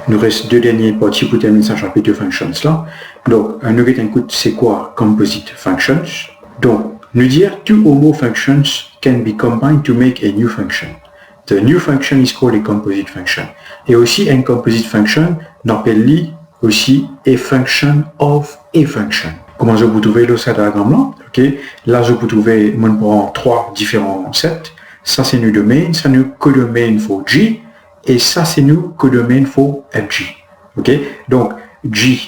nous reste deux dernières parties pour terminer ce chapitre de functions là. Donc, nous allons écouter c'est quoi composite functions. Donc, nous dire two or more functions can be combined to make a new function. The new function is called a composite function. Et aussi, une composite function, on appelle aussi a function of a function. Comment je peux trouver le set diagramme là? Ok, là je peux trouver, on prend trois différents sets. Ça c'est nos domaines, ça nous codomaine pour G, et ça c'est nous codomaine pour FG. Ok, donc G,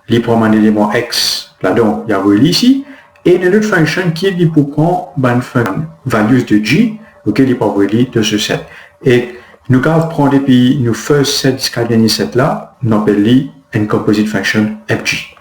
il prend un élément X, là-dedans, il y a relié ici, et une autre fonction qui est pour prendre une function values de G, ok, il prend relié de ce set. Et nous quand prendre depuis nous first set jusqu'à dernier set là, on appelle une composite function FG.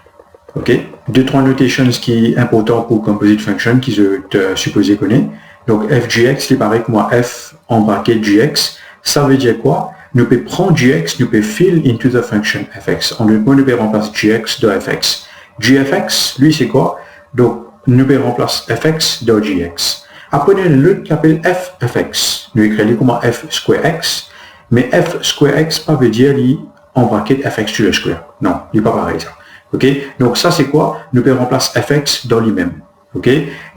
Ok, deux trois notations qui sont importantes pour composite function qui je supposé connaître. Donc fgx, c'est pareil que moi f en bracket gx, ça veut dire quoi? Nous pouvons prendre gx, nous pouvons fill into the function fx. On nous peut remplacer gx de fx. gfx, lui c'est quoi? Donc nous pouvons remplacer fx de gx. Après il y a l'autre qui s'appelle fx. Nous écrivons comment f square x, mais f square x pas veut dire en bracket fx to the square. Non, il n'est pas pareil ça. Ok, donc ça c'est quoi? Nous pouvons remplacer fx dans lui-même. Ok,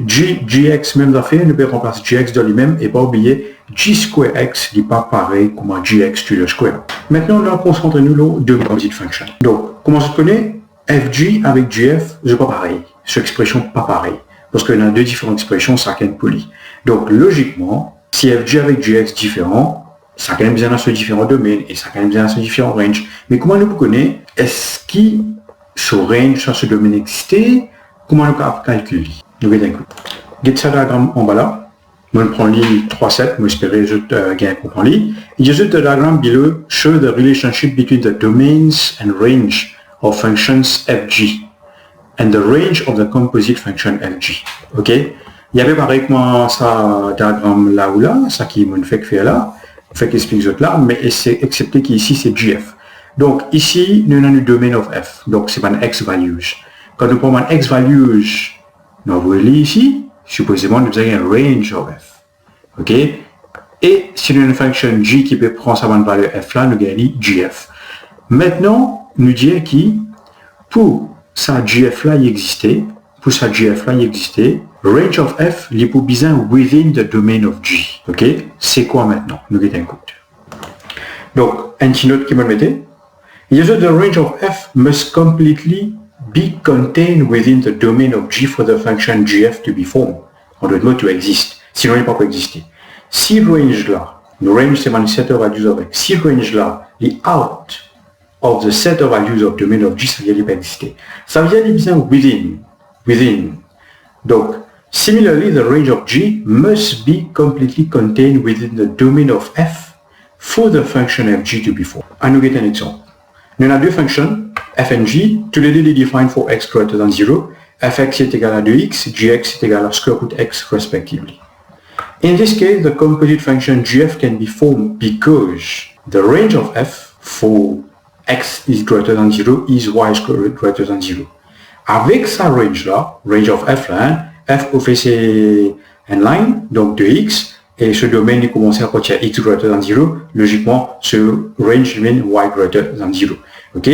gx même affaire, nous pouvons remplacer gx dans lui-même et pas oublier g square x n'est pas pareil comme gx to the square. Maintenant, on va concentrer nous sur deux composite functions. Donc, comment je connais fg avec gf, c'est pas pareil. Cette expression pas pareil. Parce qu'il y a deux différentes expressions, ça can poly. Donc, logiquement, si fg avec gx différent, ça quand même bien dans ce différent domaine et ça quand même bien dans ce différent range. Mais comment nous connaissons, est-ce qu'il ce range dans ce domaine existait? Comment nous calculer? Nous allons écouter. Get ça diagramme en bas là. Nous prenons les 3 sets, nous espérons que gain comprendre les. Et just the diagram below show the relationship between the domains and range of functions fg and the range of the composite function fg. Ok? Il y avait pareil que moi ça diagramme là ou là, ça qui me fait faire là, fait qu'explique là, mais c'est excepté qu'ici c'est gf. Donc ici nous avons le domaine of f, donc c'est pas un x values. Quand nous prenons un x values, nous avons ici, supposément nous avons un range of f. Ok? Et si nous avons une fonction g qui peut prendre sa valeur f là, nous gagnons gf. Maintenant, nous disons qui, pour sa gf là il existait, range of f il est pour bien within the domain of g. Ok? C'est quoi maintenant? Nous allons écouter. Donc, un petit note qui me mettait. Usually the range of f must completely be contained within the domain of g for the function gf to be formed. En d'autres mots, to exist. Sinon, il ne peut pas exister. Si range là, le range c'est un set of values of x, si range là, est out of the set of values of domain of g, ça veut dire qu'il ne peut pas exister. Ça veut dire qu'il est bien within. Donc, similarly, the range of g must be completely contained within the domain of f for the function fg to be formed. I nous get un exemple. Nous avons deux fonctions, f and g, tous les deux les defined for x greater than 0, fx est égal à 2x, gx est égal à square root x respectively. In this case, the composite function gf can be formed because the range of f for x is greater than 0 is y greater than 0. Avec sa range là, range of f là, f au fait c'est une line, donc 2x, et ce domaine il commence à partir x greater than 0, logiquement ce range mean y greater than 0. Ok?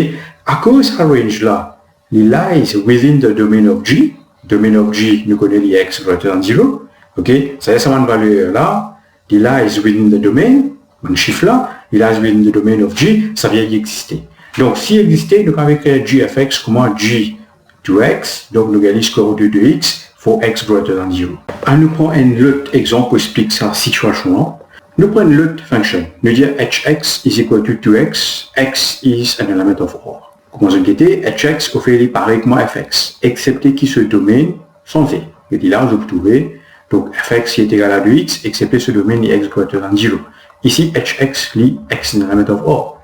À cause de ce range là, il lies within the domain of g. Domain of g, nous connaissons les x greater than 0. Ok? Ça y est, ça va une valeur là, il lies within the domain, un chiffre là, il lies within the domain of g, ça vient d'exister. Donc s'il existait, nous avons créé gfx comment g to x, donc nous gagnons square root de 2x for x greater than 0. Nous prenons un autre exemple pour expliquer cette situation là. Nous prenons l'autre fonction. Nous disons hx is equal to 2x, x is an element of R. Comment je dis hx au fait pareil que moi fx, excepté qui ce domaine sans t. Je dis là, je peux trouver, donc fx est égal à 2x, excepté ce domaine est x greater than 0. Ici, hx lit x is an element of R.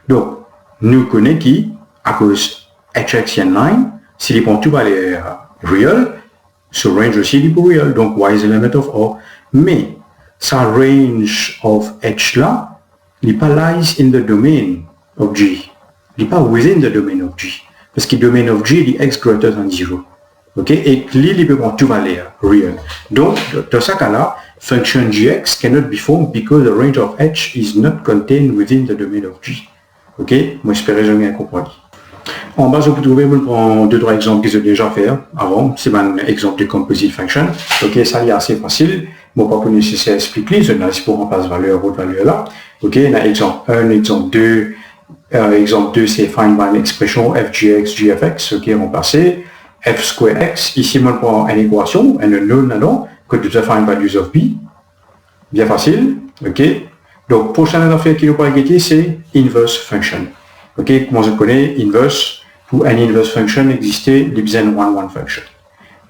Donc, nous connaissons qui, à cause hx est une line, s'il prend tout valeur real, ce range aussi est pour real, donc y is an element of R. Mais, sa range of h là, il n'est pas lies in the domain of g. Il n'est pas within the domain of g. Parce que le domain of g est x greater than 0. Ok? Et il peut prendre tout valeur real. Donc, dans ce cas-là, function gx cannot be formed because the range of h is not contained within the domain of g. Ok, moi j'espère que j'ai bien compris. En bas, vous pouvez vous prendre 2-3 exemples que j'ai déjà fait avant. C'est un exemple de composite function. Ok, ça, il est assez facile. Bon, pas pour nécessaire expliquer, je n'ai pour remplacer valeur, autre valeur là. Ok, on a exemple 1, exemple 2. Exemple 2, c'est find by expression f(gx, gfx), ok, remplacé. F square x, ici, on prend une équation, un unknown là-dedans, que tu find values of b. Bien facile, ok. Donc, prochaine affaire qui nous parle guetter, c'est inverse function. Ok, comment je connais inverse? Pour un inverse function existait l'ibsen one-one function.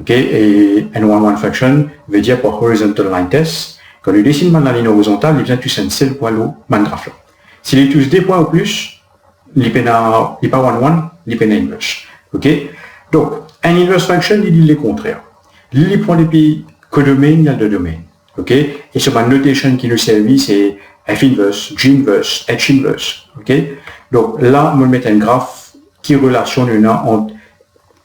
Ok, et un one-one function veut dire pour horizontal line test. Quand on dessine la ligne horizontale, l'ibsen tu sais un seul point là, man graphe là. S'il est tous des points ou plus, l'ibsen pas one-one, l'ibsen inverse. Ok, donc un inverse function il dit le contraire. Il prend depuis codomaine, il y a deux domaines. Ok, et sur ma notation qui nous servit, c'est f inverse, g inverse, h inverse. Ok, donc là, on met un graphe qui relation entre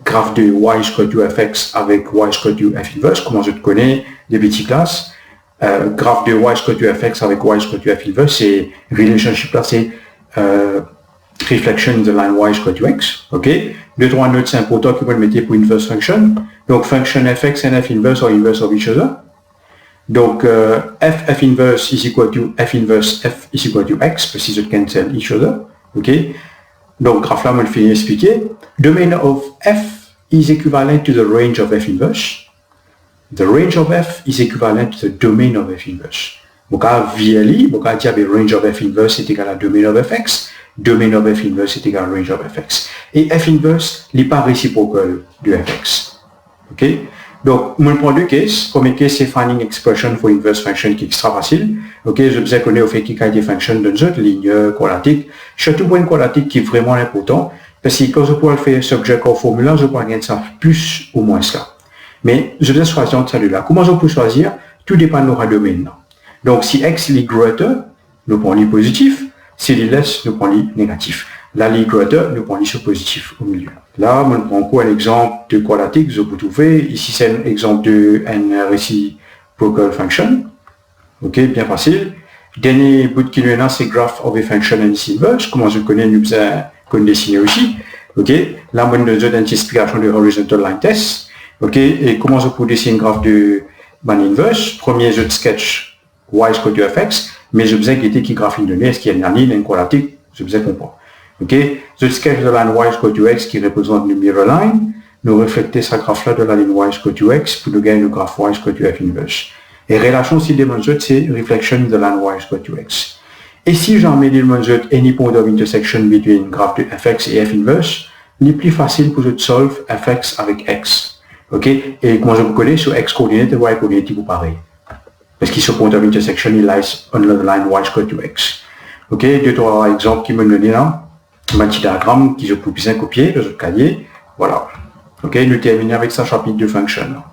graphe de y square to fx avec y square to f inverse, comment je te connais des petites classes. Graphe de y square to fx avec y square to f inverse, c'est relationship là, c'est reflection in the line y square to x. Ok, deux trois notes importantes que vous mettez pour inverse function. Donc function fx and f inverse are inverse of each other. Donc f inverse is equal to f inverse f is equal to x, parce qu'ils cancel each other. Ok. Donc graphe là, on le fait expliquer. Domain of f is equivalent to the range of f inverse. The range of f is equivalent to the domain of f inverse. Donc à VLI, donc à dire que range of f inverse est égal à domain of fx. Domain of f inverse est égal à range of fx. Et f inverse n'est pas réciprocal de fx. Ok. Donc, mon prend deux cases. Premier case, c'est finding expression for inverse function qui est extra facile. Ok, je vous ai connu au fait qu'il y a des fonctions dans une ligne quadratique. Surtout pour une quadratique qui est vraiment important. Parce que quand je pourrais faire subject en formula, je pourrais gagner ça plus ou moins ça. Mais je vais choisir entre celui-là. Comment je peux choisir? Tout dépend de notre domaine. Donc, si x est greater, nous prenons le positif. Si il est less, nous prenons le négatif. La ligne greater, nous prenons le positif au milieu. Là, on prend quoi un exemple de quadratique, je peux trouver. Ici, c'est un exemple de un reciprocal function. Ok, bien facile. Dernier bout qui nous est c'est graph of a function and its inverse. Comment je connais, nous avons dessiné aussi. Ok, là, on a une explication de horizontal line test. Ok, et comment je peux dessiner un graphe de man inverse? Premier, je sketch y square to fx, mais je besoin guetter qui graphe une donnée, est-ce qu'il y a une ligne, une quadratique, je besoin comprendre. Ok, je sketch de la ligne y square to x qui représente une mirror line, nous refléter ce graphe-là de la ligne y square to x pour nous gagner le graphe y square to f inverse. Et relation si démontre c'est reflection de la ligne y square to x. Et si j'en mets démontre any point of intersection between graphe de fx et f inverse, il est plus facile pour je solve fx avec x. Ok, et comment je vous connais sur x coordinate et y coordinate c'est pareil. Parce qu'il se point of intersection il lies on the line y square to x. Ok, deux trois exemples qui me donnent là. Un petit diagramme qui je peux bien copier dans votre cahier. Voilà. Ok, nous terminons avec ça chapitre de function.